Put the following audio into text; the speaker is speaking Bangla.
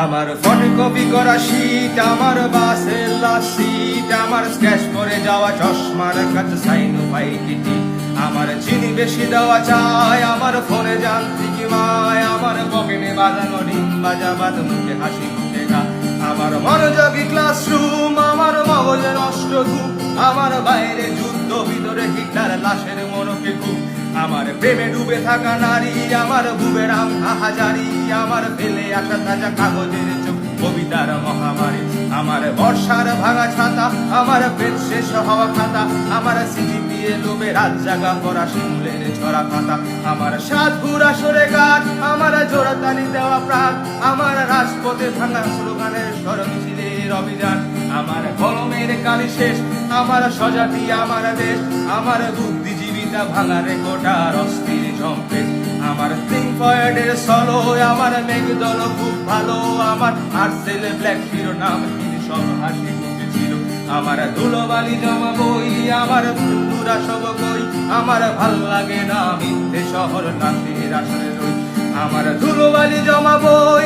আমার ফটোকপি করা শীট, আমার বাসের লাস্ট সিট, আমার স্ক্র্যাচ করে যাওয়া চশমার কাছে সাইন পাই কিটি, আমার চিনি বেশি দেওয়া চাই, আমার ফোনে যান্ত্রিক মায়, আমার পকেটে বাজানো ডিম বাজা বাদ, মুখে হাসি মুখে গা, আমার মনোযোগী ক্লাসরুম, আমার মগজে নষ্ট ঘুম, আমার বাইরে যুদ্ধ, ভিতরে হিটলার লাশের মনকে ঘুম, আমার প্রেমে ডুবে থাকা নারী, আমার বুবেরাম হাহাজারি, আমার ফেলে আসা তাজা কাগজের চোখ, কবিতার মহামারী, আমার বর্ষার ভাঙা ছাতা, আমার পেট শেষ হওয়া খাতা, আমার সিটি দিয়ে লোভে রাত জাগা পড়া শিমুলের ছড়া খাতা, আমার সাত ঘুরা সরে গাছ, আমার জোড়া তালি দেওয়া প্রাণ, আমার রাজপথে ভাঙা স্লোগানের স্বর মিছিলের অভিযান, আমার কলমের কালি শেষ, আমার স্বজাতি, আমার দেশ, আমার বুদ্ধিজীবিতা ভাঙা রেকর্ডার অস্থির জম্পে, আমার থিঙ্ক ফরওয়ার্ডের সলো, আমার মেঘদল খুব ভালো, আমার আর্টসেল ব্ল্যাক শিরোনাম তিনি সব হাসি মুখে ছিল, আমার ধুলোবালি জমা বই, আমার বন্ধুরা সব কই, আমার ভাল লাগে না মিথ্যে শহর নাচের আসরে রই, আমার ধুলোবালি জমা বই,